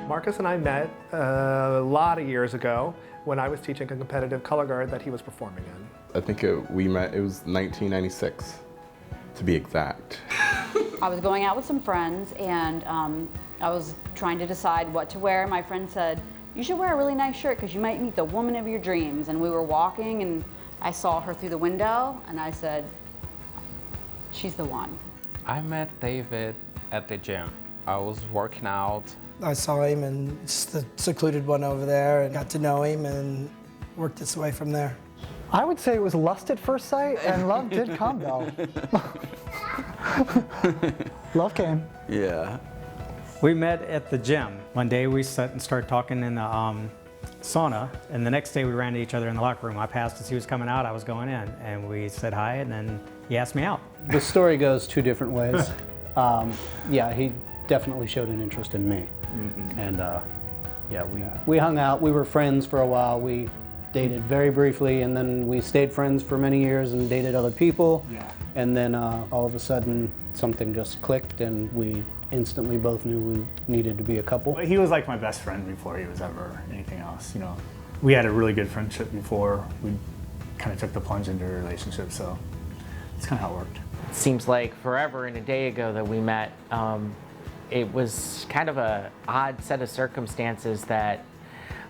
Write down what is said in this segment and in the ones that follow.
Marcus and I met a lot of years ago when I was teaching a competitive color guard that he was performing in. I think we met, it was 1996, to be exact. I was going out with some friends and I was trying to decide what to wear. My friend said, "You should wear a really nice shirt because you might meet the woman of your dreams." And we were walking and I saw her through the window and I said, "She's the one." I met David at the gym. I was working out. I saw him in the secluded one over there and got to know him and worked its way from there. I would say it was lust at first sight, and love did come though. Love came. Yeah. We met at the gym. One day we sat and started talking in the sauna, and the next day we ran to each other in the locker room. I passed as he was coming out, I was going in, and we said hi, and then he asked me out. The story goes two different ways. Yeah, he definitely showed an interest in me. Mm-hmm. And yeah, we hung out, we were friends for a while. We dated very briefly, and then we stayed friends for many years and dated other people. Yeah. And then all of a sudden, something just clicked, and we instantly both knew we needed to be a couple. He was like my best friend before he was ever anything else. You know, we had a really good friendship before we kind of took the plunge into a relationship, so that's kind of how it worked. It seems like forever and a day ago that we met. It was kind of an odd set of circumstances that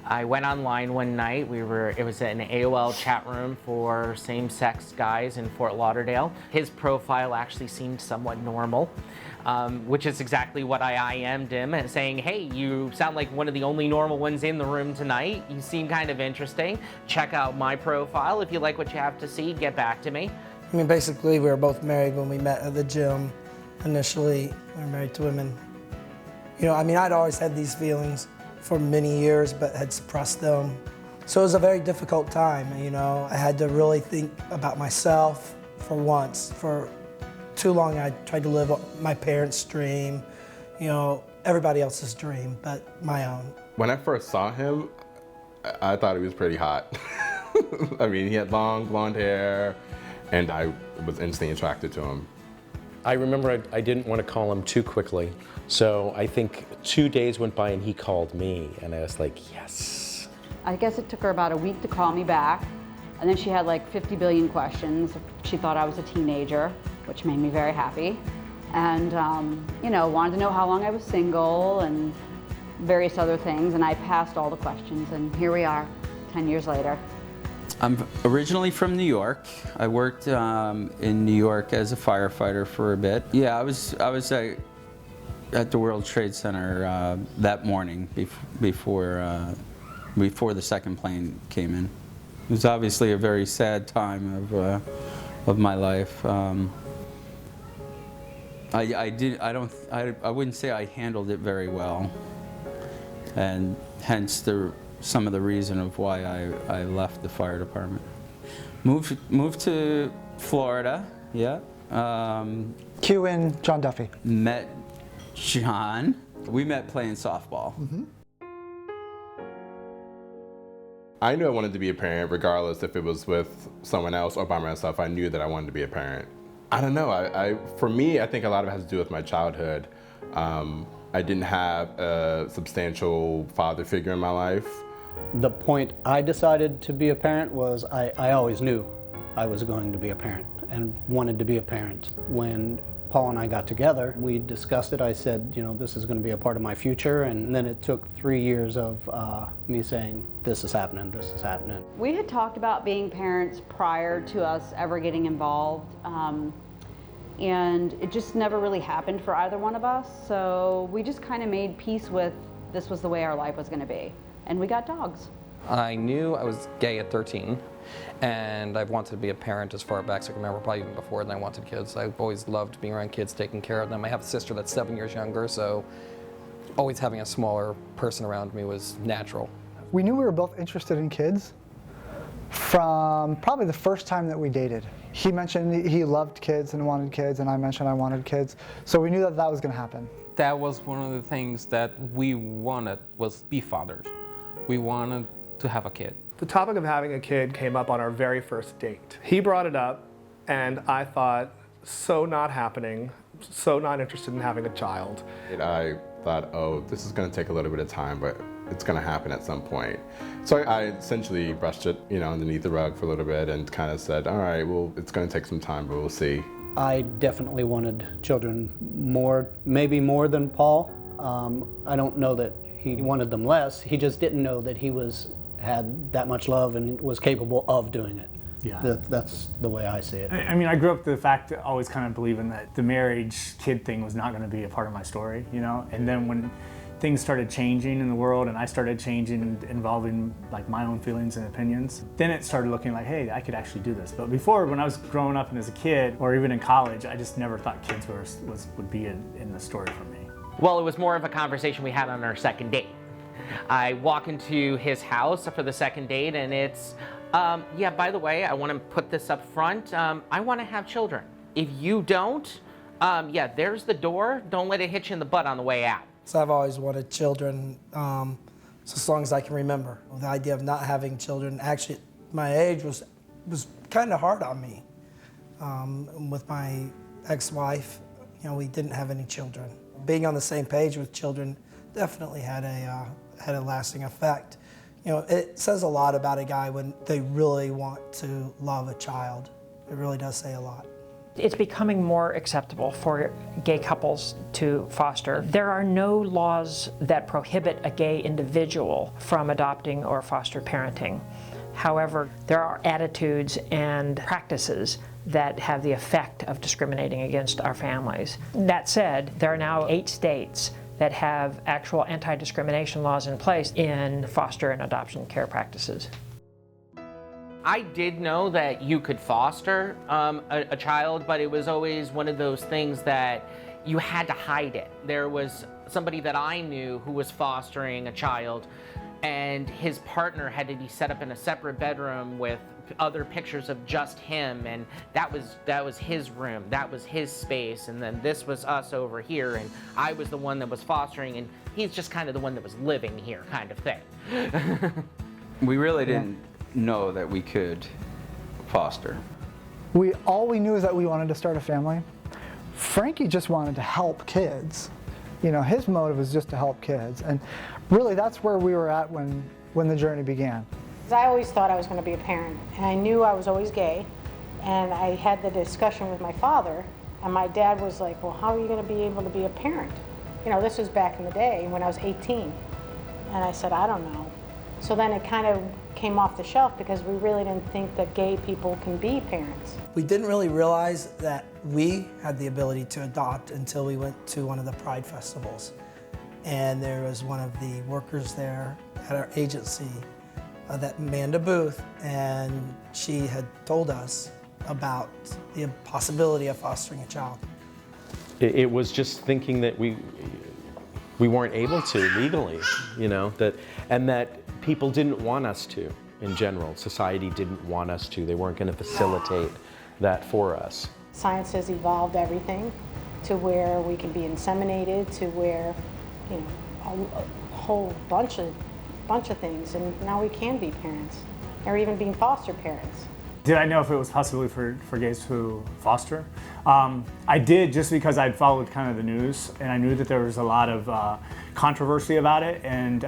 I went online one night. It was an AOL chat room for same-sex guys in Fort Lauderdale. His profile actually seemed somewhat normal, which is exactly what I IM'd him, and saying, "Hey, you sound like one of the only normal ones in the room tonight. You seem kind of interesting. Check out my profile. If you like what you have to see, get back to me." I mean, basically, we were both married when we met at the gym. Initially, we were married to women. You know, I mean, I'd always had these feelings for many years, but had suppressed them. So it was a very difficult time, you know. I had to really think about myself for once. For too long, I tried to live my parents' dream, you know, everybody else's dream, but my own. When I first saw him, I thought he was pretty hot. I mean, he had long blonde hair, and I was instantly attracted to him. I remember I didn't want to call him too quickly, so I think 2 days went by and he called me, and I was like, yes. I guess it took her about a week to call me back, and then she had like 50 billion questions. She thought I was a teenager, which made me very happy, and you know, wanted to know how long I was single and various other things, and I passed all the questions, and here we are, 10 years later. I'm originally from New York. I worked in New York as a firefighter for a bit. Yeah, I was at the World Trade Center that morning before the second plane came in. It was obviously a very sad time of my life. I wouldn't say I handled it very well, and hence some of the reason of why I left the fire department. Moved to Florida, yeah. Cue in John Duffy. Met John. We met playing softball. Mm-hmm. I knew I wanted to be a parent regardless if it was with someone else or by myself. I knew that I wanted to be a parent. I don't know, for me, I think a lot of it has to do with my childhood. I didn't have a substantial father figure in my life. The point I decided to be a parent was I always knew I was going to be a parent and wanted to be a parent. When Paul and I got together, we discussed it. I said, you know, this is going to be a part of my future, and then it took 3 years of me saying, this is happening, this is happening. We had talked about being parents prior to us ever getting involved, and it just never really happened for either one of us, so we just kind of made peace with this was the way our life was going to be. And we got dogs. I knew I was gay at 13, and I've wanted to be a parent as far back as I can remember, probably even before then I wanted kids. I've always loved being around kids, taking care of them. I have a sister that's 7 years younger, so always having a smaller person around me was natural. We knew we were both interested in kids from probably the first time that we dated. He mentioned he loved kids and wanted kids, and I mentioned I wanted kids, so we knew that that was going to happen. That was one of the things that we wanted, was be fathers. We wanted to have a kid. The topic of having a kid came up on our very first date. He brought it up, and I thought, so not happening, so not interested in having a child. I thought, oh, this is going to take a little bit of time, but it's going to happen at some point. So I essentially brushed it, underneath the rug for a little bit and kind of said, all right, well, it's going to take some time, but we'll see. I definitely wanted children maybe more than Paul. I don't know that he wanted them less. He just didn't know that he had that much love and was capable of doing it. Yeah. That's the way I see it. I mean, I grew up the fact that always kind of believing that the marriage kid thing was not going to be a part of my story, And then when things started changing in the world and I started changing and involving like my own feelings and opinions, then it started looking like, hey, I could actually do this. But before, when I was growing up and as a kid or even in college, I just never thought kids would be in the story for me. Well, it was more of a conversation we had on our second date. I walk into his house for the second date and it's, yeah, by the way, I want to put this up front. I want to have children. If you don't, yeah, there's the door. Don't let it hit you in the butt on the way out. So I've always wanted children, so as long as I can remember. The idea of not having children, actually, at my age was kind of hard on me. With my ex-wife, we didn't have any children. Being on the same page with children definitely had a lasting effect. It says a lot about a guy when they really want to love a child. It really does say a lot. It's becoming more acceptable for gay couples to foster. There are no laws that prohibit a gay individual from adopting or foster parenting. However, there are attitudes and practices that have the effect of discriminating against our families. That said, there are now 8 states that have actual anti-discrimination laws in place in foster and adoption care practices. I did know that you could foster a child, but it was always one of those things that you had to hide it. There was somebody that I knew who was fostering a child, and his partner had to be set up in a separate bedroom with other pictures of just him, and that was his room, that was his space, and then this was us over here, and I was the one that was fostering, and he's just kind of the one that was living here, kind of thing. We really didn't know that we could foster. All we knew is that we wanted to start a family. Frankie just wanted to help kids. His motive was just to help kids, and really that's where we were at when the journey began. I always thought I was going to be a parent, and I knew I was always gay, and I had the discussion with my father, and my dad was like, well, how are you going to be able to be a parent? This was back in the day when I was 18, and I said, I don't know. So then it kind of came off the shelf because we really didn't think that gay people can be parents. We didn't really realize that we had the ability to adopt until we went to one of the Pride festivals. And there was one of the workers there at our agency, that Amanda Booth, and she had told us about the possibility of fostering a child. It was just thinking that we weren't able to legally, and that people didn't want us to in general. Society didn't want us to. They weren't going to facilitate that for us. Science has evolved everything to where we can be inseminated, to where, a whole bunch of things, and now we can be parents, or even being foster parents. Did I know if it was possible for gays to foster? I did, just because I'd followed kind of the news, and I knew that there was a lot of controversy about it, and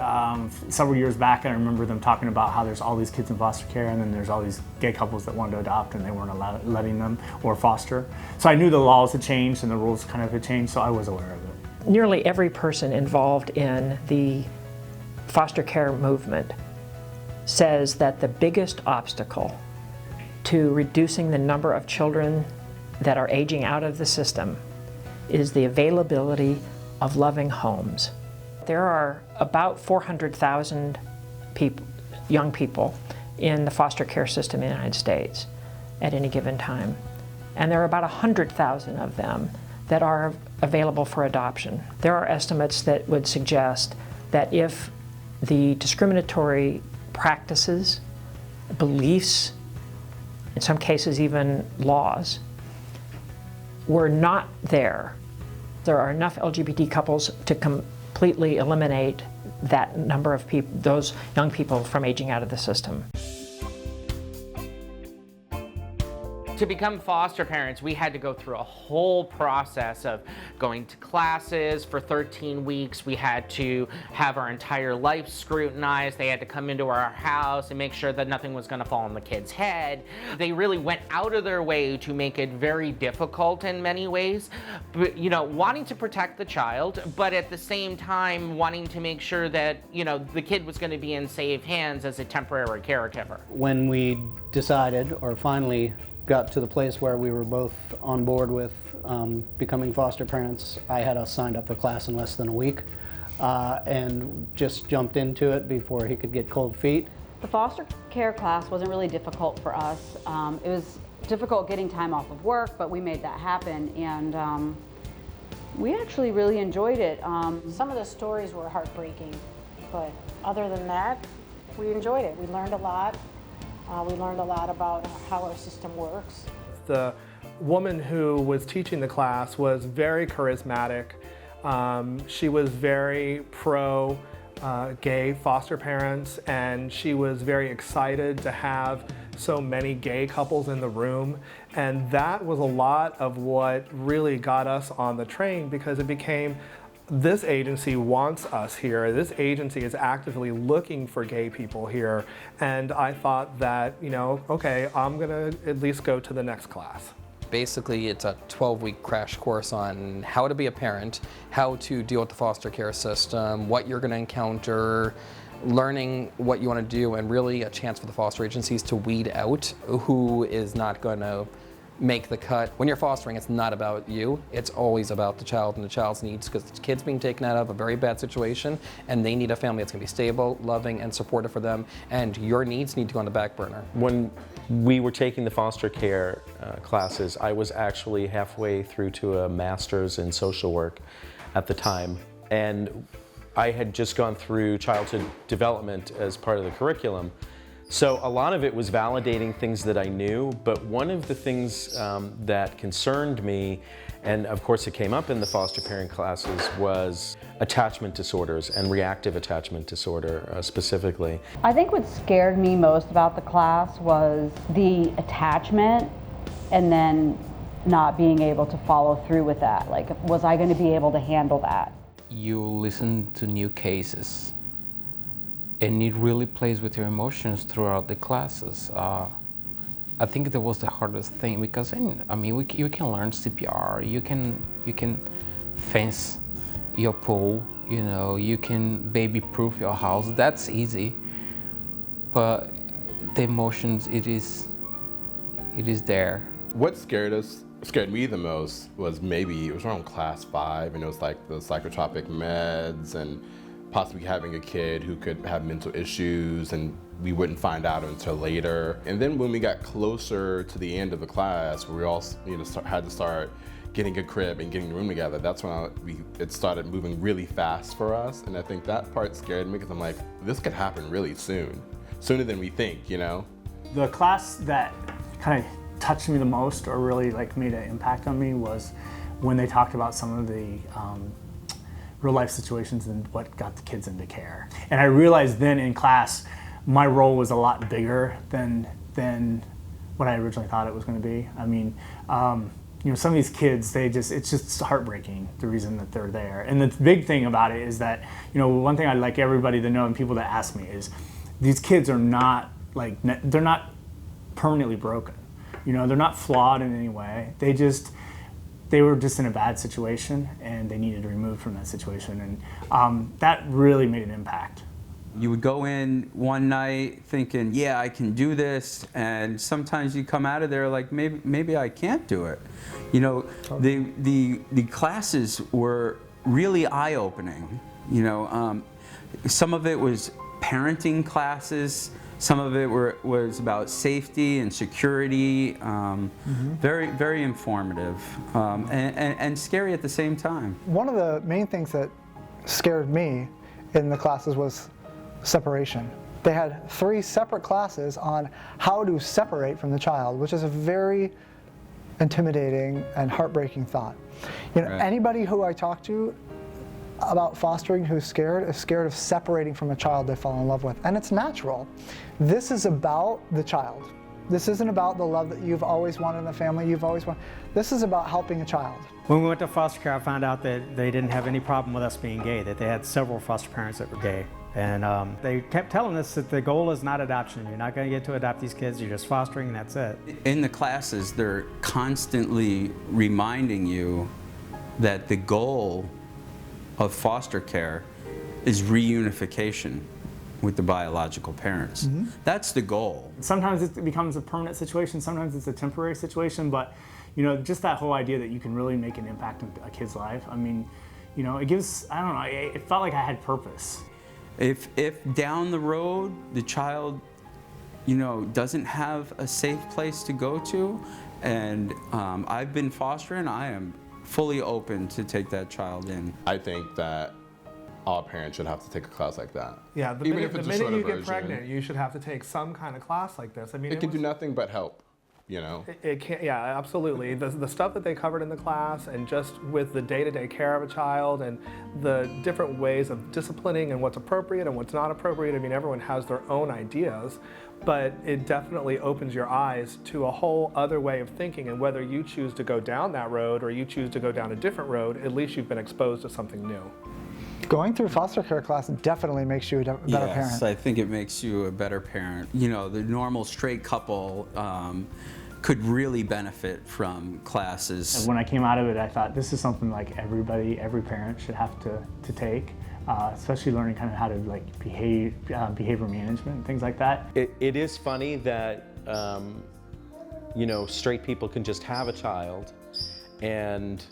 several years back I remember them talking about how there's all these kids in foster care, and then there's all these gay couples that wanted to adopt and they weren't letting them or foster. So I knew the laws had changed and the rules kind of had changed, so I was aware of it. Nearly every person involved in the foster care movement says that the biggest obstacle to reducing the number of children that are aging out of the system is the availability of loving homes. There are about 400,000 young people in the foster care system in the United States at any given time. And there are about 100,000 of them that are available for adoption. There are estimates that would suggest that if the discriminatory practices, beliefs, in some cases even laws, were not there are enough LGBT couples to completely eliminate that number of people, those young people, from aging out of the system. To become foster parents, we had to go through a whole process of going to classes for 13 weeks. We had to have our entire life scrutinized. They had to come into our house and make sure that nothing was going to fall on the kid's head. They really went out of their way to make it very difficult in many ways, but, wanting to protect the child, but at the same time wanting to make sure that, the kid was going to be in safe hands as a temporary caregiver. When we decided, or finally got to the place where we were both on board with becoming foster parents, I had us signed up for class in less than a week and just jumped into it before he could get cold feet. The foster care class wasn't really difficult for us. It was difficult getting time off of work, but we made that happen, and we actually really enjoyed it. Some of the stories were heartbreaking, but other than that, we enjoyed it. We learned a lot. We learned a lot about how our system works. The woman who was teaching the class was very charismatic. She was very pro gay foster parents, and she was very excited to have so many gay couples in the room. And that was a lot of what really got us on the train, because it became, this agency wants us here. This agency is actively looking for gay people here. And I thought that, okay, I'm gonna at least go to the next class. Basically, it's a 12-week crash course on how to be a parent, how to deal with the foster care system, what you're going to encounter, learning what you want to do, and really a chance for the foster agencies to weed out who is not going to make the cut. When you're fostering, it's not about you. It's always about the child and the child's needs, because the kid's being taken out of a very bad situation, and they need a family that's going to be stable, loving, and supportive for them, and your needs need to go on the back burner. When we were taking the foster care classes, I was actually halfway through to a master's in social work at the time, and I had just gone through childhood development as part of the curriculum. So a lot of it was validating things that I knew, but one of the things that concerned me, and of course it came up in the foster parent classes, was attachment disorders and reactive attachment disorder specifically. I think what scared me most about the class was the attachment, and then not being able to follow through with that. Like, was I going to be able to handle that? You listen to new cases, and it really plays with your emotions throughout the classes. I think that was the hardest thing, because you can learn CPR, you can fence your pool, you can baby-proof your house. That's easy, but the emotions, it is there. What scared me the most was, maybe it was around class 5, and it was like the psychotropic meds and possibly having a kid who could have mental issues, and we wouldn't find out until later. And then when we got closer to the end of the class, we all had to start getting a crib and getting a room together. That's when it started moving really fast for us, and I think that part scared me, because I'm like, this could happen really soon, sooner than we think, The class that kind of touched me the most, or really made an impact on me, was when they talked about some of the real life situations and what got the kids into care. And I realized then in class, my role was a lot bigger than what I originally thought it was going to be. I mean, some of these kids, it's just heartbreaking, the reason that they're there. And the big thing about it is that, one thing I'd like everybody to know, and people that ask me, is these kids are not they're not permanently broken. They're not flawed in any way. They were just in a bad situation, and they needed to be removed from that situation, and that really made an impact. You would go in one night thinking, yeah, I can do this, and sometimes you come out of there like, maybe I can't do it. The classes were really eye-opening. Some of it was parenting classes. Some of it was about safety and security, very, very informative, and scary at the same time. One of the main things that scared me in the classes was separation. They had 3 separate classes on how to separate from the child, which is a very intimidating and heartbreaking thought. Right. Anybody who I talk to about fostering who's scared is scared of separating from a child they fall in love with, and it's natural. This is about the child. This isn't about the love that you've always wanted in the family, this is about helping a child. When we went to foster care, I found out that they didn't have any problem with us being gay, that they had several foster parents that were gay. And they kept telling us that the goal is not adoption. You're not going to get to adopt these kids, you're just fostering and that's it. In the classes, they're constantly reminding you that the goal of foster care is reunification with the biological parents. Mm-hmm. That's the goal. Sometimes it becomes a permanent situation, sometimes it's a temporary situation, but you know, just that whole idea that you can really make an impact on a kid's life, I mean, you know, it gives, I don't know, it felt like I had purpose. If down the road the child, you know, doesn't have a safe place to go to, and I've been fostering, I am fully open to take that child in. I think that all parents should have to take a class like that. Yeah, the minute you get pregnant, you should have to take some kind of class like this. I mean, it can do nothing but help, you know? It can't, yeah, absolutely. The stuff that they covered in the class, and just with the day-to-day care of a child and the different ways of disciplining and what's appropriate and what's not appropriate. I mean, everyone has their own ideas, but it definitely opens your eyes to a whole other way of thinking, and whether you choose to go down that road or you choose to go down a different road, at least you've been exposed to something new. Going through foster care class definitely makes you a better parent. Yes, I think it makes you a better parent. You know, the normal straight couple could really benefit from classes. And when I came out of it, I thought this is something like every parent should have to take, especially learning kind of how to like behavior management and things like that. It is funny that you know, straight people can just have a child, and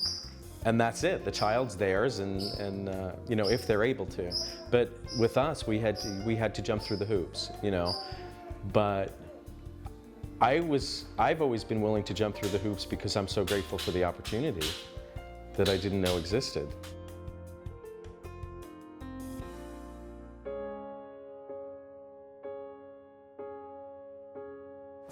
that's it. The child's theirs, and you know, if they're able to. But with us, we had to jump through the hoops, you know. But I've always been willing to jump through the hoops because I'm so grateful for the opportunity that I didn't know existed.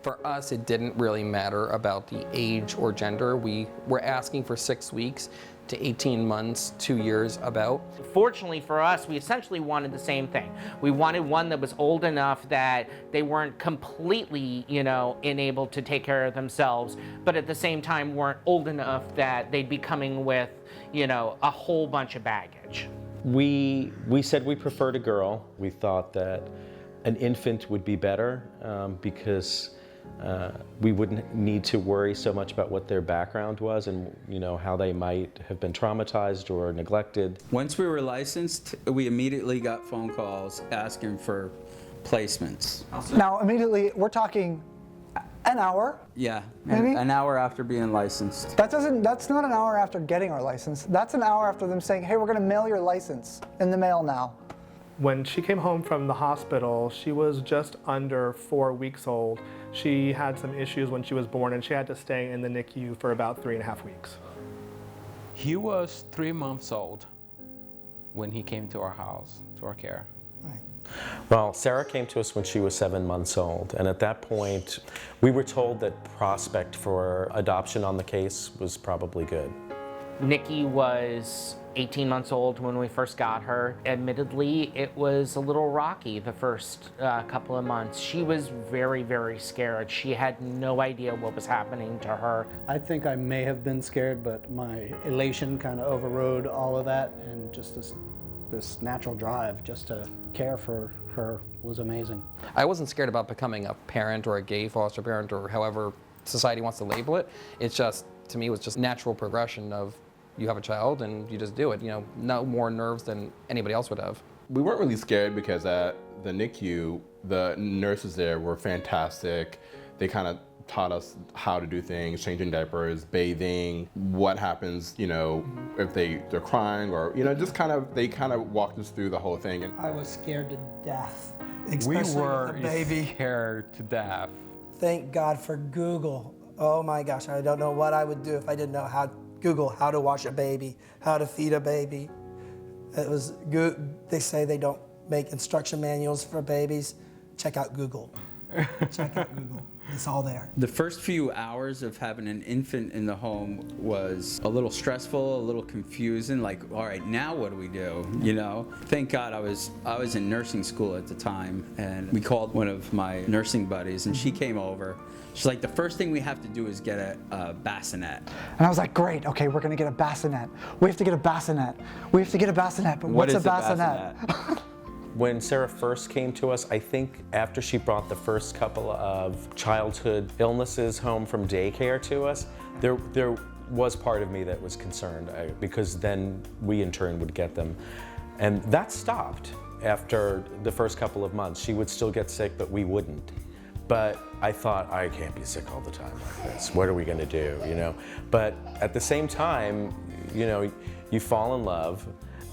For us, it didn't really matter about the age or gender. We were asking for 6 weeks to 18 months, 2 years about. Fortunately for us, we essentially wanted the same thing. We wanted one that was old enough that they weren't completely, you know, unable to take care of themselves, but at the same time weren't old enough that they'd be coming with, you know, a whole bunch of baggage. We said we preferred a girl. We thought that an infant would be better because we wouldn't need to worry so much about what their background was and, you know, how they might have been traumatized or neglected. Once we were licensed, we immediately got phone calls asking for placements. Now, immediately, we're talking an hour. Yeah, maybe an hour after being licensed. That's not an hour after getting our license. That's an hour after them saying, hey, we're going to mail your license in the mail now. When she came home from the hospital, she was just under 4 weeks old. She had some issues when she was born, and she had to stay in the NICU for about 3.5 weeks. He was 3 months old when he came to our house, to our care. Right. Well, Sarah came to us when she was 7 months old, and at that point, we were told that prospect for adoption on the case was probably good. Nikki was 18 months old when we first got her. Admittedly, it was a little rocky the first couple of months. She was very, very scared. She had no idea what was happening to her. I think I may have been scared, but my elation kind of overrode all of that, and just this natural drive just to care for her was amazing. I wasn't scared about becoming a parent or a gay foster parent or however society wants to label it. It's just, to me, it was just natural progression of you have a child and you just do it. You know, no more nerves than anybody else would have. We weren't really scared because at the NICU, the nurses there were fantastic. They kind of taught us how to do things, changing diapers, bathing, what happens, you know, if they're crying, or, you know, just they kind of walked us through the whole thing. And I was scared to death, We especially were with a baby. scared to death. Thank God for Google. Oh my gosh, I don't know what I would do if I didn't know how Google how to wash a baby, how to feed a baby. It was good. They say they don't make instruction manuals for babies. Check out Google. Check out Google. It's all there. The first few hours of having an infant in the home was a little stressful, a little confusing, like, all right, now what do we do, you know? Thank God I was in nursing school at the time, and we called one of my nursing buddies, and she came over. She's like, the first thing we have to do is get a bassinet. And I was like, great, okay, we're gonna get a bassinet. We have to get a bassinet. We have to get a bassinet, but what's a bassinet? When Sarah first came to us, I think after she brought the first couple of childhood illnesses home from daycare to us, there was part of me that was concerned because then we in turn would get them. And that stopped after the first couple of months. She would still get sick, but we wouldn't. But I thought, I can't be sick all the time like this. What are we gonna do, you know? But at the same time, you know, you fall in love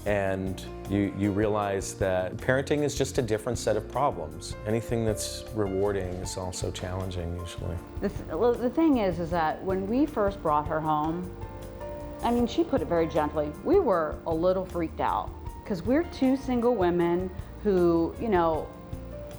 and you realize that parenting is just a different set of problems. Anything that's rewarding is also challenging usually. The thing is that when we first brought her home, I mean, she put it very gently, we were a little freaked out because we're two single women who, you know,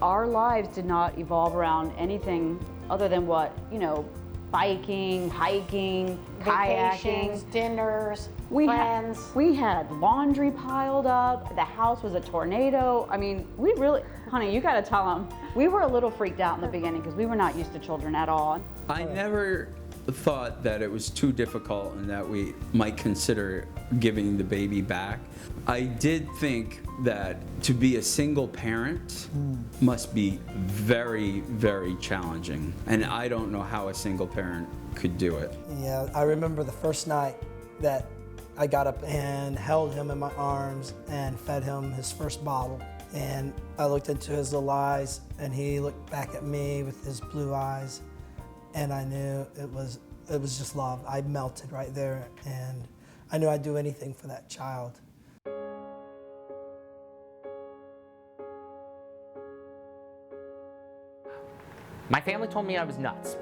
our lives did not evolve around anything other than what, you know, biking, hiking, Vacations, kayaking, dinners, we plans. we had laundry piled up. The house was a tornado. I mean, we really, honey, you got to tell them. We were a little freaked out in the beginning because we were not used to children at all. I never thought that it was too difficult and that we might consider giving the baby back. I did think that to be a single parent must be very, very challenging. And I don't know how a single parent could do it. Yeah, I remember the first night that I got up and held him in my arms and fed him his first bottle. And I looked into his little eyes and he looked back at me with his blue eyes. And I knew it was just love. I melted right there and I knew I'd do anything for that child. My family told me I was nuts.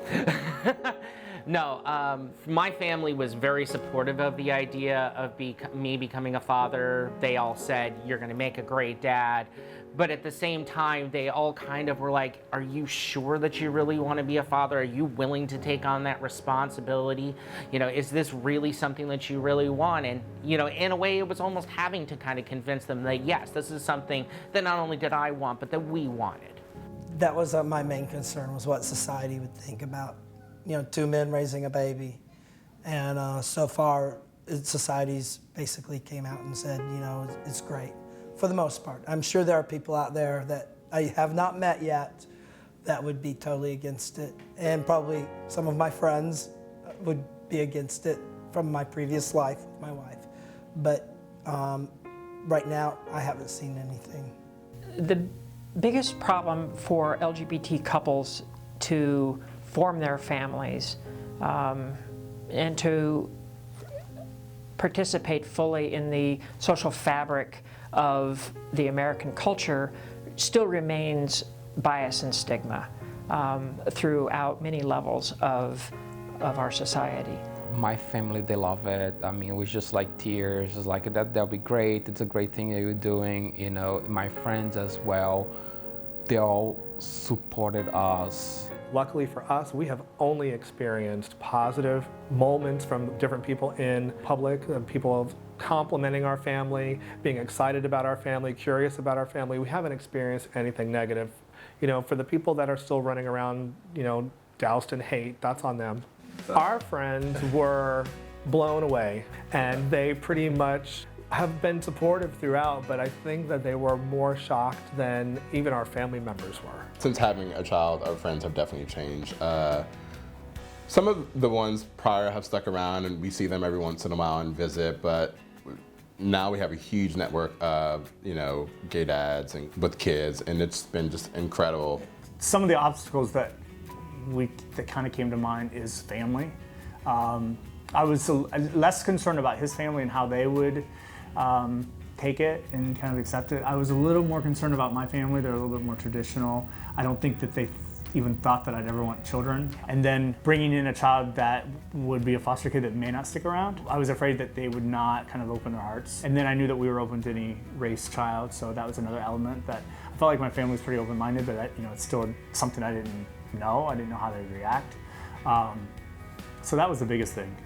No, my family was very supportive of the idea of me becoming a father. They all said, you're gonna make a great dad. But at the same time, they all kind of were like, are you sure that you really wanna be a father? Are you willing to take on that responsibility? You know, is this really something that you really want? And, you know, in a way, it was almost having to kind of convince them that, yes, this is something that not only did I want, but that we wanted. That was my main concern, was what society would think about, you know, two men raising a baby. And so far, society's basically came out and said, you know, it's great, for the most part. I'm sure there are people out there that I have not met yet that would be totally against it. And probably some of my friends would be against it from my previous life with my wife. But right now, I haven't seen anything. The biggest problem for LGBT couples to form their families and to participate fully in the social fabric of the American culture still remains bias and stigma throughout many levels of our society. My family, they love it. I mean, it was just like tears. It's like, that'll be great. It's a great thing that you're doing. You know, my friends as well, they all supported us. Luckily for us, we have only experienced positive moments from different people in public, people complimenting our family, being excited about our family, curious about our family. We haven't experienced anything negative. You know, for the people that are still running around, you know, doused in hate, that's on them. Our friends were blown away, and they pretty much have been supportive throughout, but I think that they were more shocked than even our family members were. Since having a child, our friends have definitely changed. Some of the ones prior have stuck around and we see them every once in a while and visit, but now we have a huge network of, you know, gay dads and with kids, and it's been just incredible. Some of the obstacles that kind of came to mind is family. I was less concerned about his family and how they would take it and kind of accept it. I was a little more concerned about my family. They're a little bit more traditional. I don't think that they even thought that I'd ever want children. And then bringing in a child that would be a foster kid that may not stick around, I was afraid that they would not kind of open their hearts. And then I knew that we were open to any race child, so that was another element that I felt like my family was pretty open-minded, but you know, it's still something I didn't know. I didn't know how they'd react. So that was the biggest thing.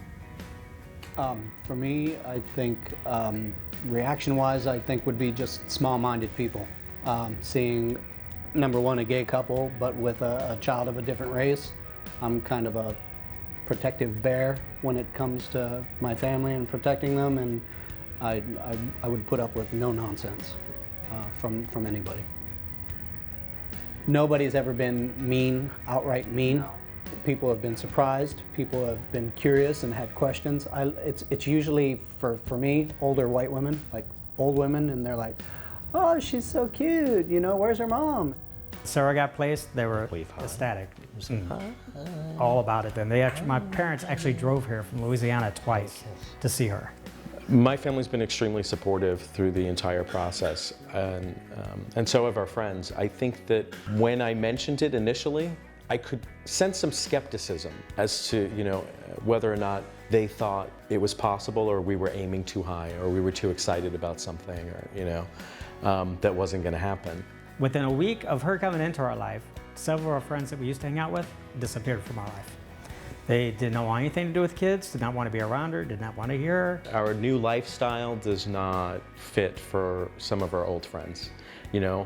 For me, I think reaction-wise, I think would be just small-minded people. Seeing, number one, a gay couple, but with a child of a different race, I'm kind of a protective bear when it comes to my family and protecting them, and I would put up with no nonsense from anybody. Nobody's ever been mean, outright mean. No. People have been surprised, people have been curious and had questions. It's usually, for me, older white women, like old women, and they're like, oh, she's so cute, you know, where's her mom? Sarah got placed, they were ecstatic. All about it then. My parents actually drove here from Louisiana twice to see her. My family's been extremely supportive through the entire process, and so have our friends. I think that when I mentioned it initially, I could sense some skepticism as to, you know, whether or not they thought it was possible, or we were aiming too high, or we were too excited about something, or, you know, that wasn't going to happen. Within a week of her coming into our life, several of our friends that we used to hang out with disappeared from our life. They did not want anything to do with kids, did not want to be around her, did not want to hear her. Our new lifestyle does not fit for some of our old friends. You know,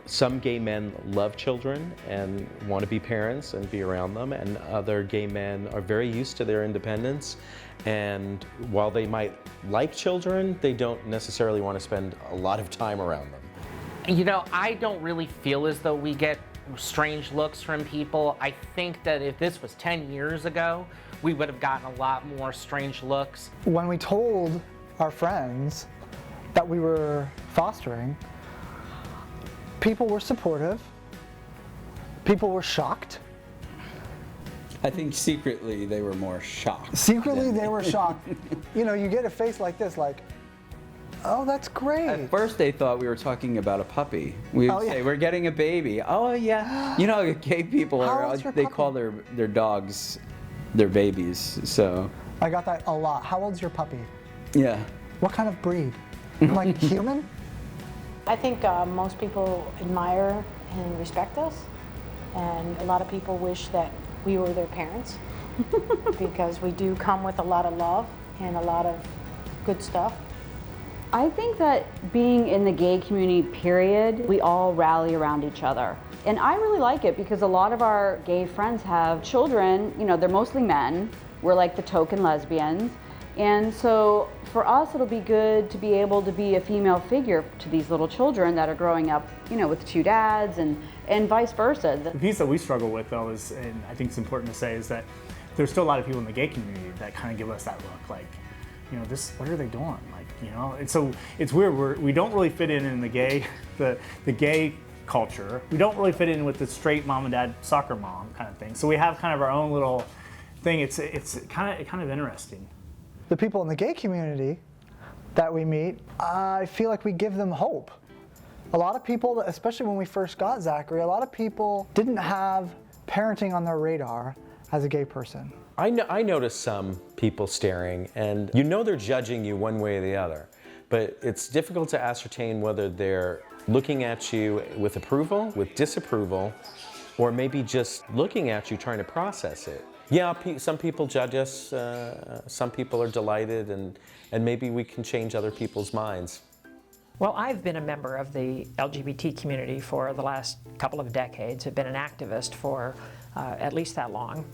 some gay men love children and want to be parents and be around them, and other gay men are very used to their independence, and while they might like children, they don't necessarily want to spend a lot of time around them. You know, I don't really feel as though we get strange looks from people. I think that if this was 10 years ago, we would have gotten a lot more strange looks. When we told our friends that we were fostering, people were supportive, people were shocked. I think secretly they were more shocked. Secretly they were shocked. You know, you get a face like this, like, oh, that's great. At first they thought we were talking about a puppy. We would say, we're getting a baby. Oh yeah. You know, gay people they call their dogs their babies, so. I got that a lot. How old's your puppy? Yeah. What kind of breed? Like human? I think most people admire and respect us, and a lot of people wish that we were their parents because we do come with a lot of love and a lot of good stuff. I think that being in the gay community, period, we all rally around each other. And I really like it because a lot of our gay friends have children, you know, they're mostly men. We're like the token lesbians. And so for us, it'll be good to be able to be a female figure to these little children that are growing up, you know, with two dads and vice versa. The piece that we struggle with, though, is, and I think it's important to say, is that there's still a lot of people in the gay community that kind of give us that look, like, you know, what are they doing? Like, you know, and so it's weird. We don't really fit in the gay, the gay culture. We don't really fit in with the straight mom and dad soccer mom kind of thing. So we have kind of our own little thing. It's kind of interesting. The people in the gay community that we meet, I feel like we give them hope. A lot of people, especially when we first got Zachary, a lot of people didn't have parenting on their radar as a gay person. I noticed some people staring, and you know they're judging you one way or the other, but it's difficult to ascertain whether they're looking at you with approval, with disapproval, or maybe just looking at you trying to process it. Yeah, some people judge us, some people are delighted, and maybe we can change other people's minds. Well, I've been a member of the LGBT community for the last couple of decades. I've been an activist for at least that long.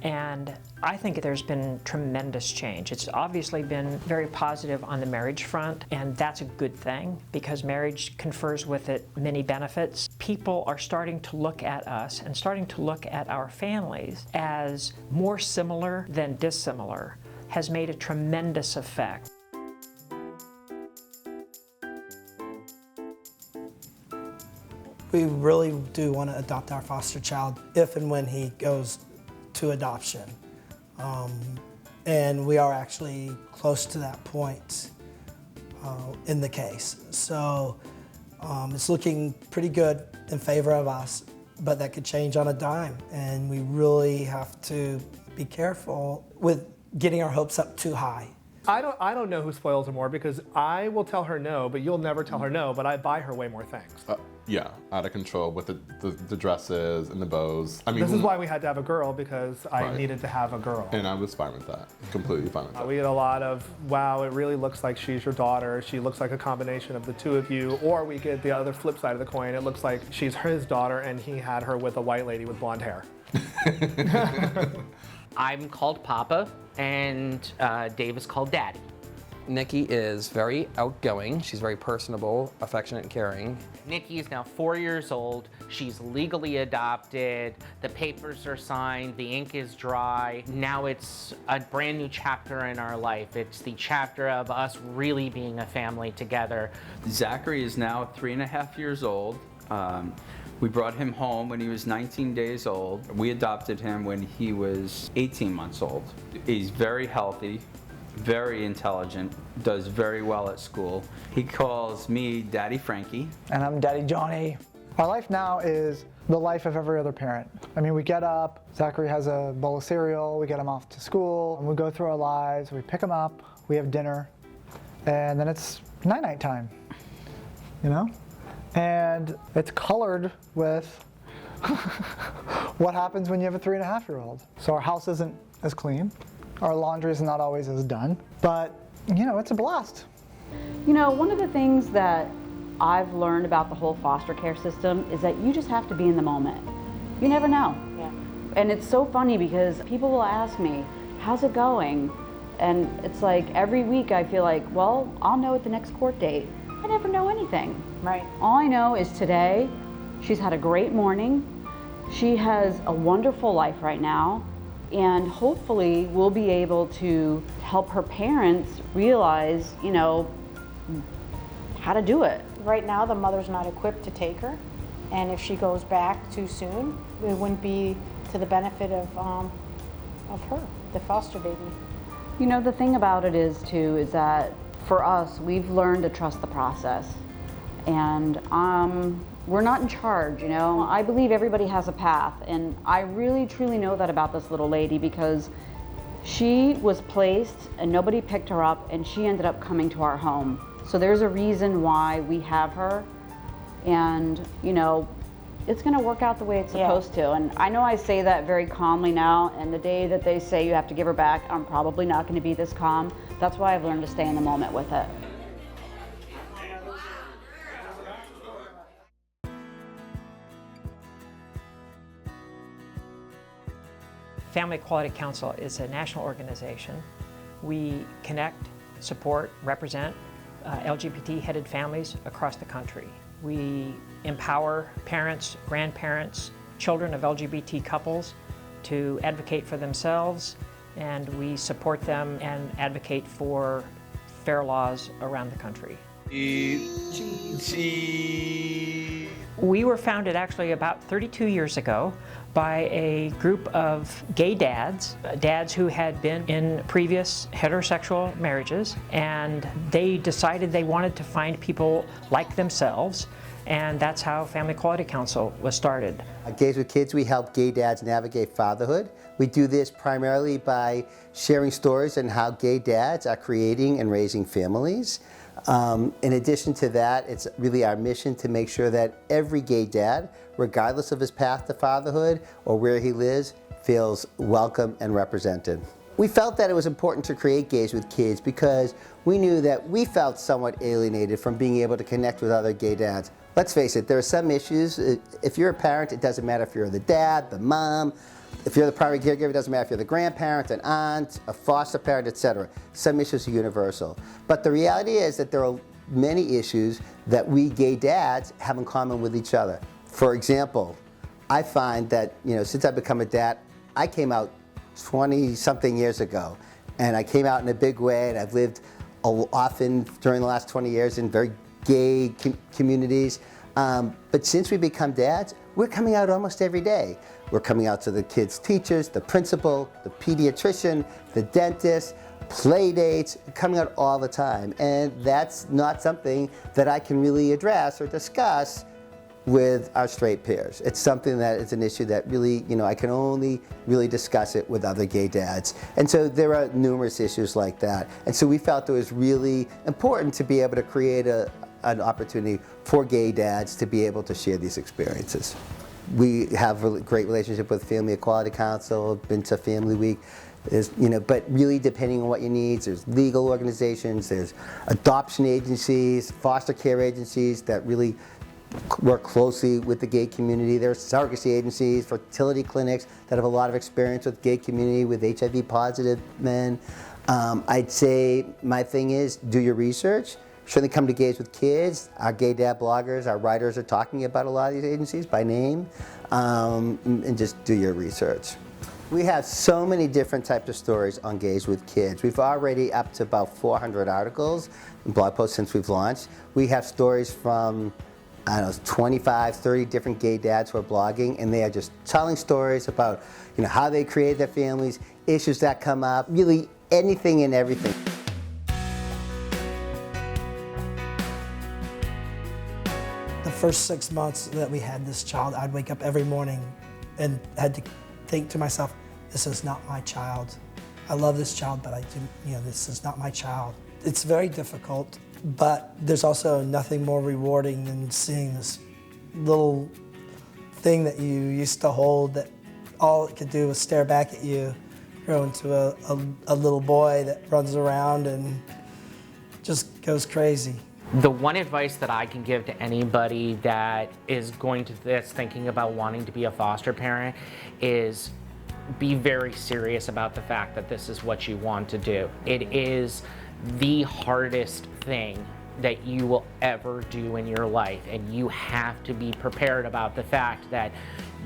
And I think there's been tremendous change. It's obviously been very positive on the marriage front, and that's a good thing because marriage confers with it many benefits. People are starting to look at us and starting to look at our families as more similar than dissimilar has made a tremendous effect. We really do want to adopt our foster child if and when he goes to adoption. And we are actually close to that point in the case. So it's looking pretty good in favor of us, but that could change on a dime. And we really have to be careful with getting our hopes up too high I don't know who spoils her more because I will tell her no, but you'll never tell her no, but I buy her way more things. Yeah, out of control with the dresses and the bows. I mean, this is why we had to have a girl, because I Right. needed to have a girl. And I was fine with that. Completely fine with that. We get a lot of, wow, it really looks like she's your daughter. She looks like a combination of the two of you. Or we get the other flip side of the coin. It looks like she's his daughter and he had her with a white lady with blonde hair. I'm called Papa, and Dave is called Daddy. Nikki is very outgoing. She's very personable, affectionate, and caring. Nikki is now 4 years old. She's legally adopted. The papers are signed. The ink is dry. Now it's a brand new chapter in our life. It's the chapter of us really being a family together. Zachary is now 3.5 years old. We brought him home when he was 19 days old. We adopted him when he was 18 months old. He's very healthy, very intelligent, does very well at school. He calls me Daddy Frankie. And I'm Daddy Johnny. Our life now is the life of every other parent. I mean, we get up, Zachary has a bowl of cereal, we get him off to school, and we go through our lives, we pick him up, we have dinner, and then it's night-night time, you know? And it's colored with what happens when you have a 3.5-year-old. So our house isn't as clean, our laundry is not always as done, but you know, it's a blast. You know, one of the things that I've learned about the whole foster care system is that you just have to be in the moment. You never know. Yeah. And it's so funny because people will ask me, how's it going? And it's like every week I feel like, well, I'll know at the next court date. I never know anything. Right. All I know is today, she's had a great morning. She has a wonderful life right now. And hopefully we'll be able to help her parents realize, you know, how to do it. Right now, the mother's not equipped to take her, and if she goes back too soon, it wouldn't be to the benefit of her, the foster baby. You know, the thing about it is too, is that for us, we've learned to trust the process. And we're not in charge, you know. I believe everybody has a path, and I really truly know that about this little lady because she was placed and nobody picked her up, and she ended up coming to our home. So there's a reason why we have her, and you know, it's gonna work out the way it's supposed to. And I know I say that very calmly now, and the day that they say you have to give her back, I'm probably not gonna be this calm. That's why I've learned to stay in the moment with it. Family Equality Council is a national organization. We connect, support, represent LGBT-headed families across the country. We empower parents, grandparents, children of LGBT couples to advocate for themselves, and we support them and advocate for fair laws around the country. We were founded actually about 32 years ago by a group of gay dads who had been in previous heterosexual marriages, and they decided they wanted to find people like themselves, and that's how Family Equality Council was started. At Gays with Kids, we help gay dads navigate fatherhood. We do this primarily by sharing stories on how gay dads are creating and raising families. In addition to that, it's really our mission to make sure that every gay dad, regardless of his path to fatherhood or where he lives, feels welcome and represented. We felt that it was important to create Gays with Kids because we knew that we felt somewhat alienated from being able to connect with other gay dads. Let's face it, there are some issues. If you're a parent, it doesn't matter if you're the dad, the mom, if you're the primary caregiver, it doesn't matter if you're the grandparent, an aunt, a foster parent, etc. Some issues are universal. But the reality is that there are many issues that we gay dads have in common with each other. For example, I find that, you know, since I've become a dad, I came out 20-something years ago, and I came out in a big way, and I've lived often during the last 20 years in very gay communities. But since we become dads, we're coming out almost every day. We're coming out to the kids' teachers, the principal, the pediatrician, the dentist, play dates, coming out all the time. And that's not something that I can really address or discuss with our straight peers. It's something that is an issue that really, I can only really discuss it with other gay dads. And so there are numerous issues like that. And so we felt it was really important to be able to create an opportunity for gay dads to be able to share these experiences. We have a great relationship with Family Equality Council, been to Family Week. But really depending on what your needs, there's legal organizations, there's adoption agencies, foster care agencies that really work closely with the gay community. There's surrogacy agencies, fertility clinics that have a lot of experience with gay community, with HIV positive men. I'd say my thing is do your research. Certainly come to Gays with Kids. Our gay dad bloggers, our writers are talking about a lot of these agencies by name, and just do your research. We have so many different types of stories on Gays with Kids. We've already up to about 400 articles and blog posts since we've launched. We have stories from, 25, 30 different gay dads who are blogging, and they are just telling stories about, how they created their families, issues that come up, really anything and everything. The first 6 months that we had this child, I'd wake up every morning and had to think to myself, this is not my child. I love this child, but this is not my child. It's very difficult, but there's also nothing more rewarding than seeing this little thing that you used to hold that all it could do was stare back at you, grow into a little boy that runs around and just goes crazy. The one advice that I can give to anybody that is that's thinking about wanting to be a foster parent is be very serious about the fact that this is what you want to do. It is the hardest thing that you will ever do in your life, and you have to be prepared about the fact that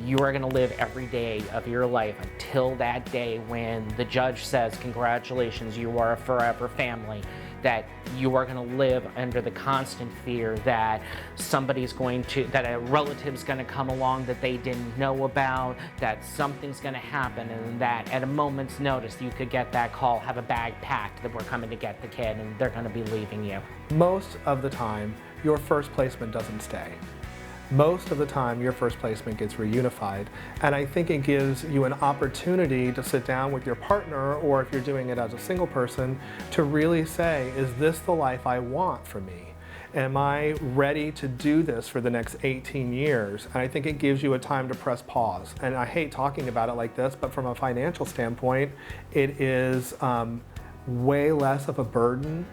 you are going to live every day of your life until that day when the judge says, congratulations, you are a forever family. That you are going to live under the constant fear that that a relative's going to come along that they didn't know about, that something's going to happen, and that at a moment's notice you could get that call, have a bag packed, that we're coming to get the kid and they're going to be leaving you. Most of the time, your first placement doesn't stay. Most of the time, your first placement gets reunified, and I think it gives you an opportunity to sit down with your partner, or if you're doing it as a single person, to really say, is this the life I want for me? Am I ready to do this for the next 18 years? And I think it gives you a time to press pause. And I hate talking about it like this, but from a financial standpoint, it is way less of a burden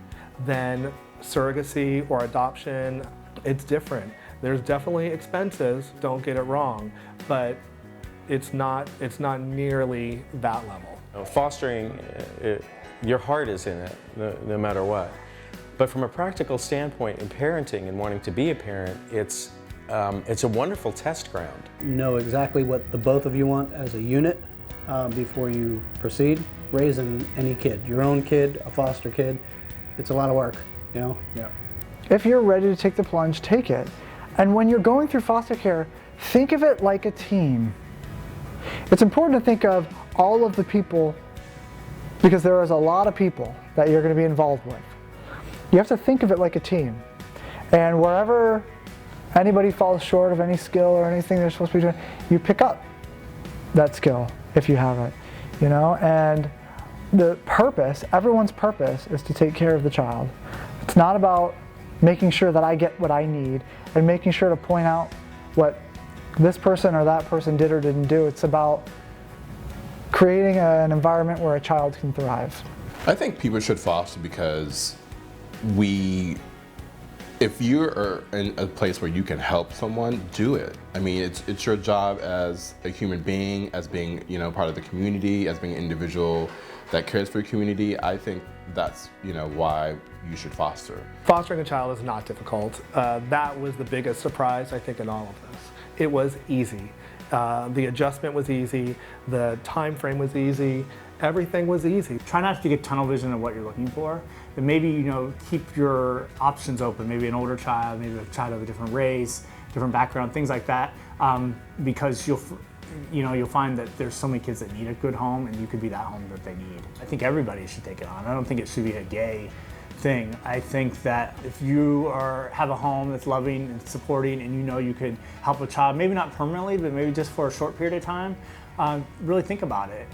than surrogacy or adoption. It's different. There's definitely expenses, don't get it wrong, but it's not nearly that level. Fostering, your heart is in it, no matter what. But from a practical standpoint in parenting and wanting to be a parent, it's a wonderful test ground. Know exactly what the both of you want as a unit before you proceed. Raising any kid, your own kid, a foster kid, it's a lot of work, Yeah. If you're ready to take the plunge, take it. And when you're going through foster care, think of it like a team. It's important to think of all of the people, because there is a lot of people that you're going to be involved with. You have to think of it like a team. And wherever anybody falls short of any skill or anything they're supposed to be doing, you pick up that skill if you have it, And the purpose, everyone's purpose, is to take care of the child. It's not about making sure that I get what I need and making sure to point out what this person or that person did or didn't do. It's about creating an environment where a child can thrive. I think people should foster because if you're in a place where you can help someone, do it. I mean, it's your job as a human being, as being, part of the community, as being an individual that cares for your community. I think that's, why you should foster. Fostering a child is not difficult. That was the biggest surprise, I think, in all of this. It was easy. The adjustment was easy. The time frame was easy. Everything was easy. Try not to get tunnel vision of what you're looking for, but maybe, keep your options open. Maybe an older child, maybe a child of a different race, different background, things like that, because you'll find that there's so many kids that need a good home, and you could be that home that they need. I think everybody should take it on. I don't think it should be a gay thing. I think that if you have a home that's loving and supporting, and you know you could help a child, maybe not permanently, but maybe just for a short period of time, really think about it.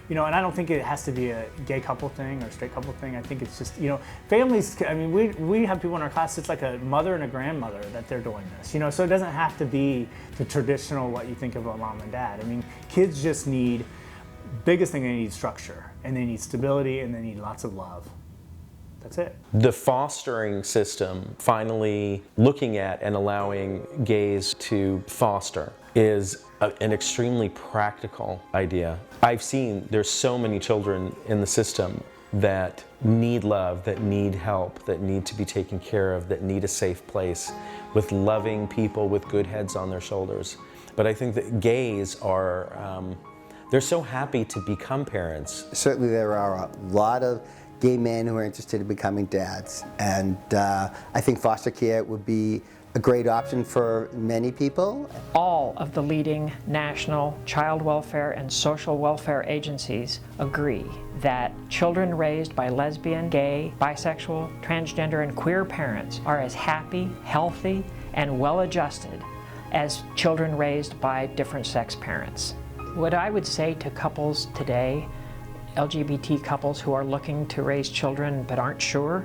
You know, and I don't think it has to be a gay couple thing or a straight couple thing. I think it's just, you know, families, I mean, we have people in our class, it's like a mother and a grandmother that they're doing this, you know, so it doesn't have to be the traditional what you think of a mom and dad. I mean, kids just need, biggest thing they need structure, and they need stability, and they need lots of love. That's it. The fostering system, finally looking at and allowing gays to foster, is an extremely practical idea. I've seen there's so many children in the system that need love, that need help, that need to be taken care of, that need a safe place with loving people with good heads on their shoulders. But I think that gays are, they're so happy to become parents. Certainly there are a lot of gay men who are interested in becoming dads, and I think foster care would be a great option for many people. All of the leading national child welfare and social welfare agencies agree that children raised by lesbian, gay, bisexual, transgender, and queer parents are as happy, healthy, and well-adjusted as children raised by different sex parents. What I would say to couples today, LGBT couples who are looking to raise children but aren't sure,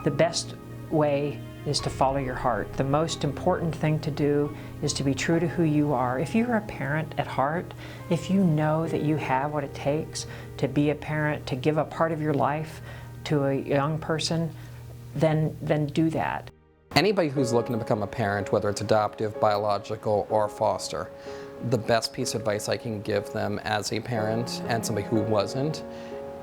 the best way is to follow your heart. The most important thing to do is to be true to who you are. If you're a parent at heart, if you know that you have what it takes to be a parent, to give a part of your life to a young person, then do that. Anybody who's looking to become a parent, whether it's adoptive, biological, or foster, the best piece of advice I can give them as a parent and somebody who wasn't,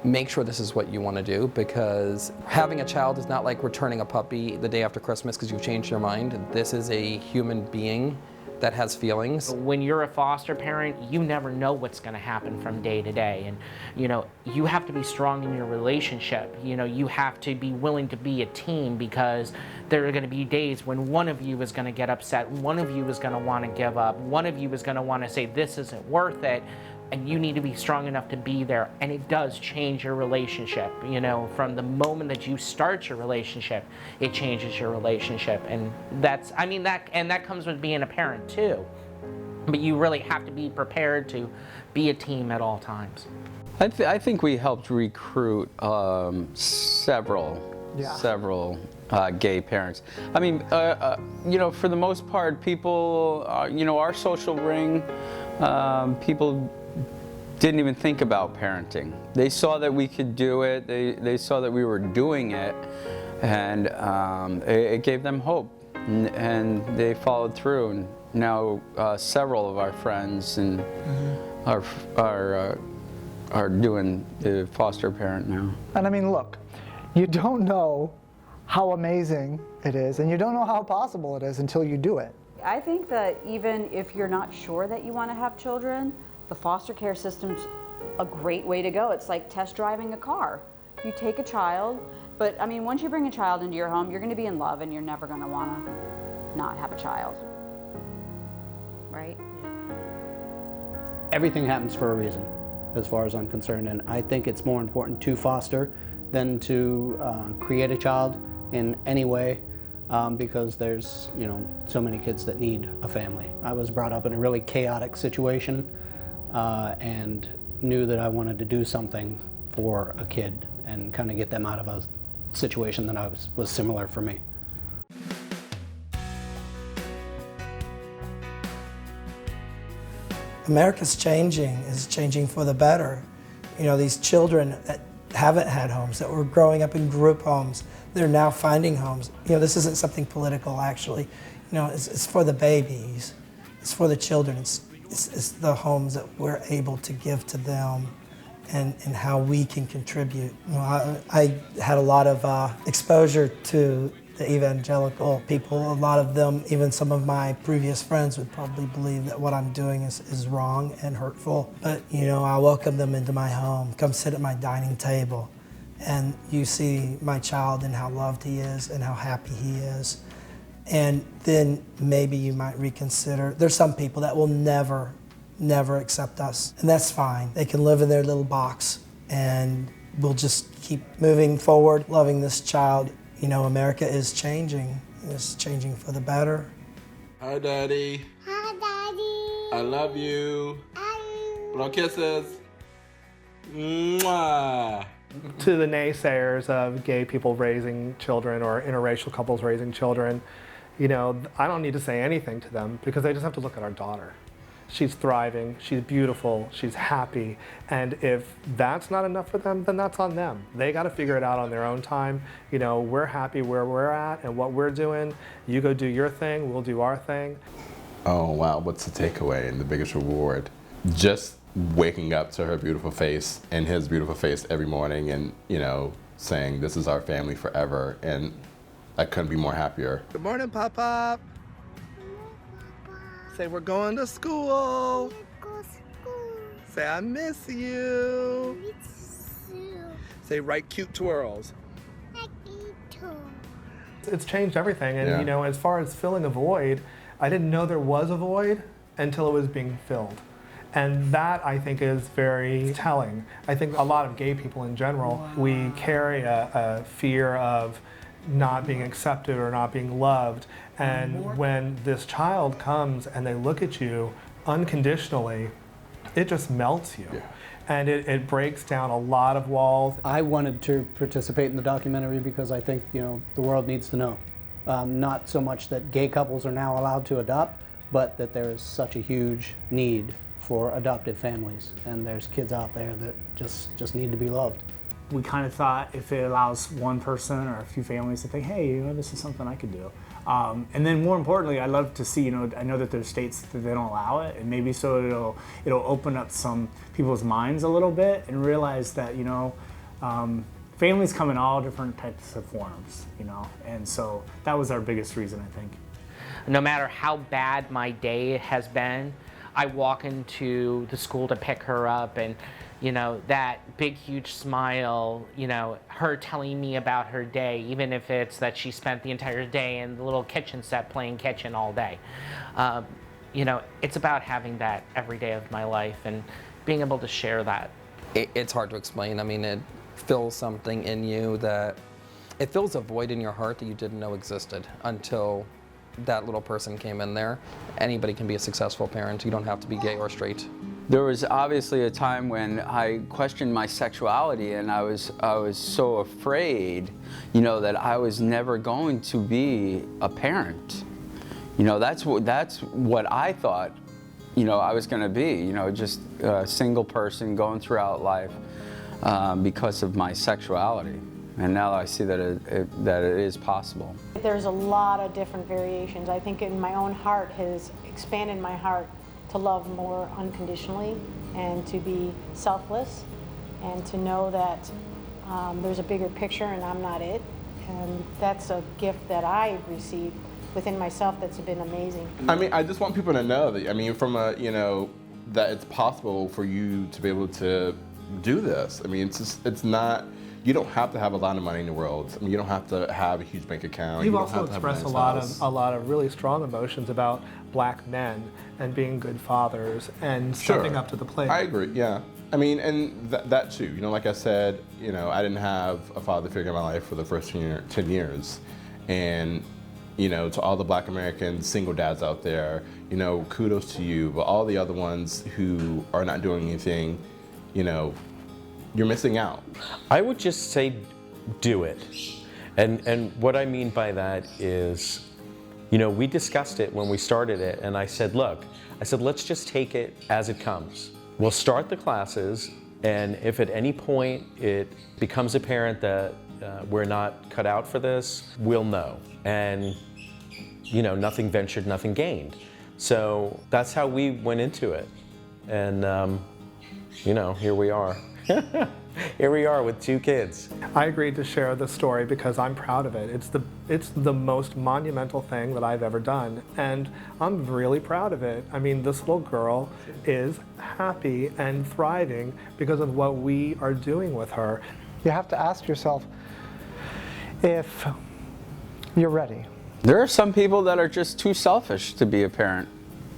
make sure this is what you want to do, because having a child is not like returning a puppy the day after Christmas because you've changed your mind. This is a human being that has feelings. When you're a foster parent, you never know what's going to happen from day to day, and you know, you have to be strong in your relationship. You know, you have to be willing to be a team, because there are going to be days when one of you is going to get upset, one of you is going to want to give up, one of you is going to want to say this isn't worth it, and you need to be strong enough to be there. And it does change your relationship. You know, from the moment that you start your relationship, it changes your relationship. And that's, I mean, that comes with being a parent too. But you really have to be prepared to be a team at all times. I think we helped recruit several gay parents. I mean, you know, for the most part, people, you know, our social ring, people didn't even think about parenting. They saw that we could do it. They saw that we were doing it, and it gave them hope, and they followed through. And now several of our friends and are doing the foster parent now. And I mean, look, you don't know how amazing it is, and you don't know how possible it is until you do it. I think that even if you're not sure that you want to have children, the foster care system's a great way to go. It's like test driving a car. You take a child, but I mean, once you bring a child into your home, you're going to be in love, and you're never going to want to not have a child, right? Everything happens for a reason, as far as I'm concerned, and I think it's more important to foster than to create a child in any way, because there's, you know, so many kids that need a family. I was brought up in a really chaotic situation, and knew that I wanted to do something for a kid and kind of get them out of a situation that was similar for me. America's changing, is changing for the better. You know, these children that haven't had homes, that were growing up in group homes, they're now finding homes. You know, this isn't something political, actually. You know, it's for the babies, it's for the children, it's the homes that we're able to give to them, and how we can contribute. You know, I had a lot of exposure to the evangelical people. A lot of them, even some of my previous friends, would probably believe that what I'm doing is wrong and hurtful. But, you know, I welcome them into my home, come sit at my dining table, and you see my child and how loved he is and how happy he is. And then maybe you might reconsider. There's some people that will never accept us, and that's fine. They can live in their little box and we'll just keep moving forward, loving this child. You know, America is changing. It's changing for the better. Hi, Daddy. Hi, Daddy. I love you. Blow kisses. Mwah. To the naysayers of gay people raising children or interracial couples raising children, you know, I don't need to say anything to them because they just have to look at our daughter. She's thriving, she's beautiful, she's happy, and if that's not enough for them, then that's on them. They got to figure it out on their own time. You know, we're happy where we're at and what we're doing. You go do your thing, we'll do our thing. Oh, wow, what's the takeaway and the biggest reward? Just waking up to her beautiful face and his beautiful face every morning and, you know, saying this is our family forever, and I couldn't be more happier. Good morning, Pop-Pop. Say we're going to school. Say I miss you. Say write cute twirls. It's changed everything, and you know, as far as filling a void, I didn't know there was a void until it was being filled. And that, I think, is very telling. I think a lot of gay people in general, we carry a fear of not being accepted or not being loved. And when this child comes and they look at you unconditionally, it just melts you. And it breaks down a lot of walls. I wanted to participate in the documentary because I think, you know, the world needs to know. Not so much that gay couples are now allowed to adopt, but that there is such a huge need for adoptive families, and there's kids out there that just need to be loved. We kind of thought if it allows one person or a few families to think, hey, you know, this is something I could do. And then more importantly, I love to see, you know, I know that there's states that they don't allow it, and maybe so it'll open up some people's minds a little bit and realize that, you know, families come in all different types of forms, you know, and so that was our biggest reason, I think. No matter how bad my day has been, I walk into the school to pick her up, and you know, that big huge smile, you know, her telling me about her day, even if it's that she spent the entire day in the little kitchen set playing kitchen all day. You know, it's about having that every day of my life and being able to share that. It's hard to explain. I mean, it fills something in you that, it fills a void in your heart that you didn't know existed until that little person came in there. Anybody can be a successful parent. You don't have to be gay or straight. There was obviously a time when I questioned my sexuality, and I was so afraid, you know, that I was never going to be a parent. You know, that's what I thought, you know, I was going to be. You know, just a single person going throughout life because of my sexuality. And now I see that it is possible. There's a lot of different variations. I think in my own heart has expanded my heart to love more unconditionally and to be selfless and to know that there's a bigger picture and I'm not it. And that's a gift that I've received within myself that's been amazing. I mean, I just want people to know that, I mean, from a, you know, that it's possible for you to be able to do this. I mean, it's not, you don't have to have a lot of money in the world. I mean, you don't have to have a huge bank account. You've you also expressed a lot of really strong emotions about black men and being good fathers and stepping up to the plate. I agree, yeah. I mean, and that too. You know, like I said, you know, I didn't have a father figure in my life for the first 10 years. And, you know, to all the black American single dads out there, you know, kudos to you. But all the other ones who are not doing anything, you know, you're missing out. I would just say do it. And what I mean by that is, you know, we discussed it when we started it, and I said, look, let's just take it as it comes. We'll start the classes, and if at any point it becomes apparent that we're not cut out for this, we'll know. And, you know, nothing ventured, nothing gained. So that's how we went into it. And, you know, here we are. Here we are with 2 kids. I agreed to share the story because I'm proud of it. It's the most monumental thing that I've ever done, and I'm really proud of it. I mean, this little girl is happy and thriving because of what we are doing with her. You have to ask yourself if you're ready. There are some people that are just too selfish to be a parent.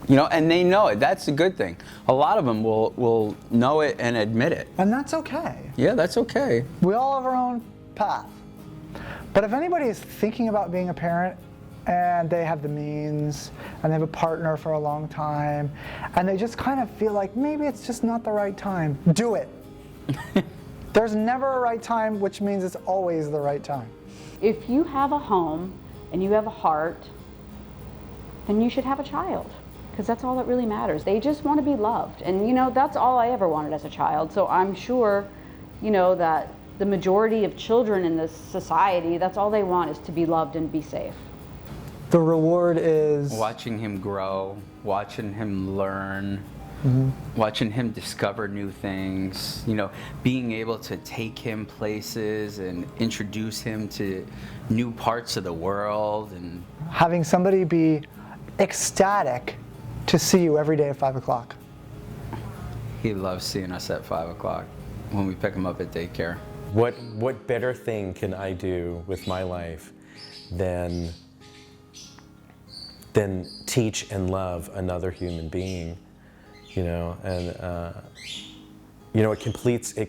You know, and they know it. That's a good thing. A lot of them will know it and admit it. And that's okay. Yeah, that's okay. We all have our own path. But if anybody is thinking about being a parent and they have the means and they have a partner for a long time and they just kind of feel like maybe it's just not the right time, do it. There's never a right time, which means it's always the right time. If you have a home and you have a heart, then you should have a child, because that's all that really matters. They just want to be loved. And you know, that's all I ever wanted as a child. So I'm sure, you know, that the majority of children in this society, that's all they want, is to be loved and be safe. The reward is watching him grow, watching him learn, watching him discover new things, you know, being able to take him places and introduce him to new parts of the world, and having somebody be ecstatic to see you every day at 5 o'clock. He loves seeing us at 5 o'clock when we pick him up at daycare. What better thing can I do with my life than teach and love another human being, you know? And you know, it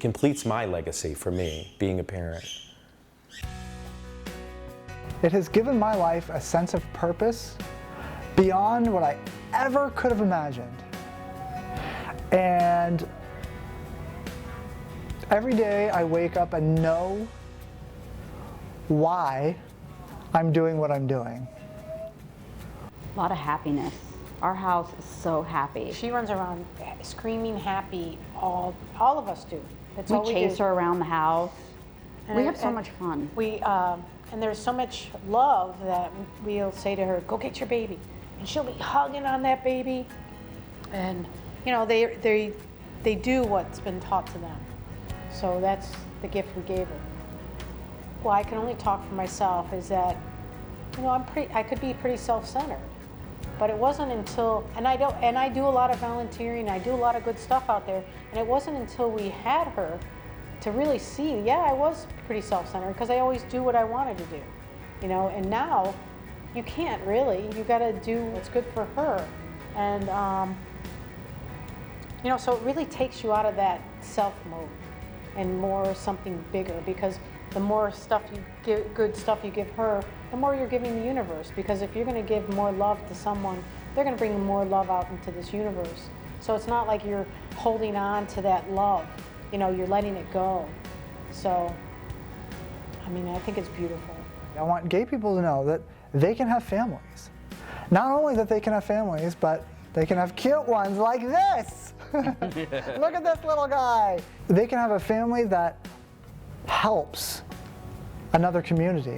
completes my legacy for me, being a parent. It has given my life a sense of purpose beyond what I ever could have imagined. And every day I wake up and know why I'm doing what I'm doing. A lot of happiness. Our house is so happy. She runs around screaming happy, all of us do. That's all We we chase do. her around the house. And We have so much fun. And there's so much love that we'll say to her, go get your baby. And she'll be hugging on that baby. And, you know, they do what's been taught to them. So that's the gift we gave her. Well, I can only talk for myself, is that, you know, I could be pretty self-centered. But it wasn't until, and I do a lot of volunteering, I do a lot of good stuff out there, and it wasn't until we had her to really see, yeah, I was pretty self-centered, because I always do what I wanted to do, you know, and now you can't really, you gotta do what's good for her. And, you know, so it really takes you out of that self mode and more something bigger, because the more stuff you give, good stuff you give her, the more you're giving the universe. Because if you're going to give more love to someone, they're going to bring more love out into this universe. So it's not like you're holding on to that love, you know, you're letting it go. So, I mean, I think it's beautiful. I want gay people to know that they can have families. Not only that they can have families, but they can have cute ones like this. Look at this little guy. They can have a family that helps another community.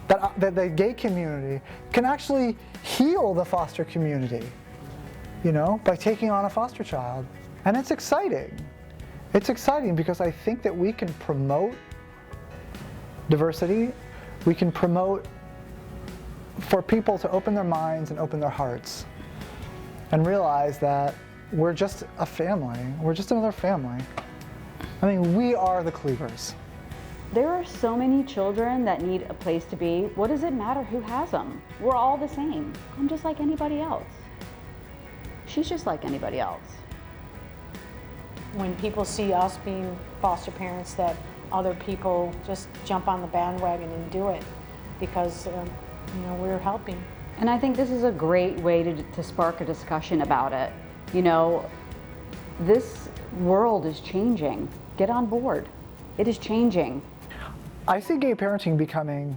That the gay community can actually heal the foster community, you know, by taking on a foster child. And it's exciting. It's exciting because I think that we can promote diversity. We can promote for people to open their minds and open their hearts and realize that we're just a family. We're just another family. I mean, we are the Cleavers. There are so many children that need a place to be. What does it matter who has them? We're all the same. I'm just like anybody else. She's just like anybody else. When people see us being foster parents, that other people just jump on the bandwagon and do it because, you know, we're helping. And I think this is a great way to spark a discussion about it. You know, this world is changing. Get on board. It is changing. I see gay parenting becoming,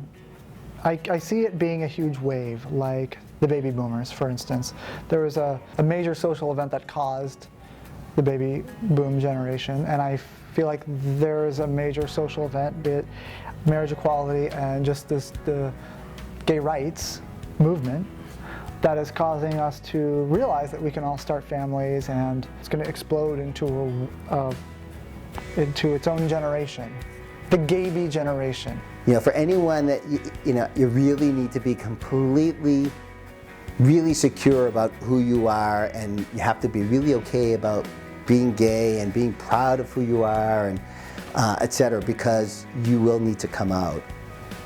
I see it being a huge wave, like the baby boomers, for instance. There was a major social event that caused the baby boom generation, and I feel like there is a major social event, be it marriage equality and just the gay rights movement, that is causing us to realize that we can all start families, and it's going to explode into its own generation. The Gaby generation. You know, for anyone that you really need to be completely, really secure about who you are, and you have to be really okay about being gay and being proud of who you are, and etc. Because you will need to come out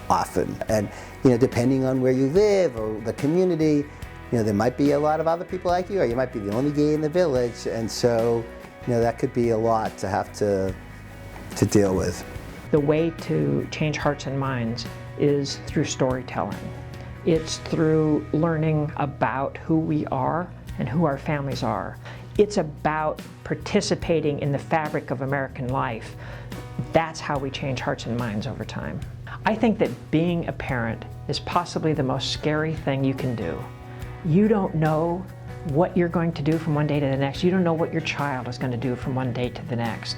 often, and you know, depending on where you live or the community, there might be a lot of other people like you, or you might be the only gay in the village, and so that could be a lot to have to deal with. The way to change hearts and minds is through storytelling. It's through learning about who we are and who our families are. It's about participating in the fabric of American life. That's how we change hearts and minds over time. I think that being a parent is possibly the most scary thing you can do. You don't know what you're going to do from one day to the next. You don't know what your child is going to do from one day to the next.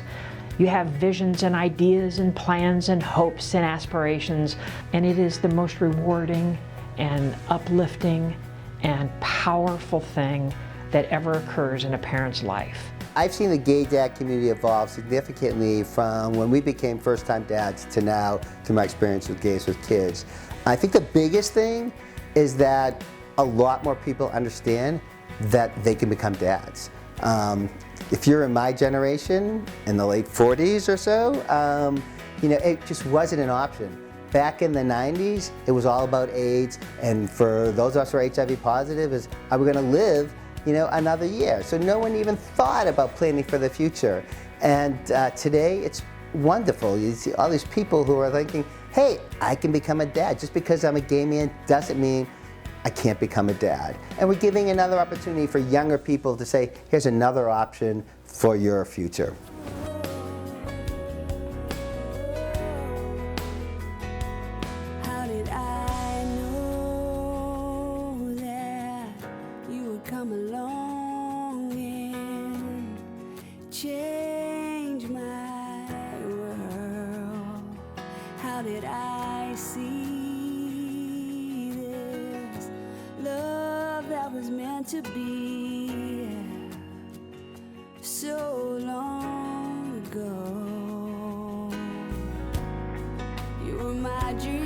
You have visions and ideas and plans and hopes and aspirations, and it is the most rewarding and uplifting and powerful thing that ever occurs in a parent's life. I've seen the gay dad community evolve significantly from when we became first-time dads to now, to my experience with gays with kids. I think the biggest thing is that a lot more people understand that they can become dads. If you're in my generation, in the late 40s or so, it just wasn't an option. Back in the 90s, it was all about AIDS, and for those of us who are HIV positive, are we going to live another year? So no one even thought about planning for the future. And today, it's wonderful. You see all these people who are thinking, hey, I can become a dad. Just because I'm a gay man doesn't mean I can't become a dad. And we're giving another opportunity for younger people to say, here's another option for your future. How did I know that you would come along and change my world? How did I see love that was meant to be so long ago? You were my dream.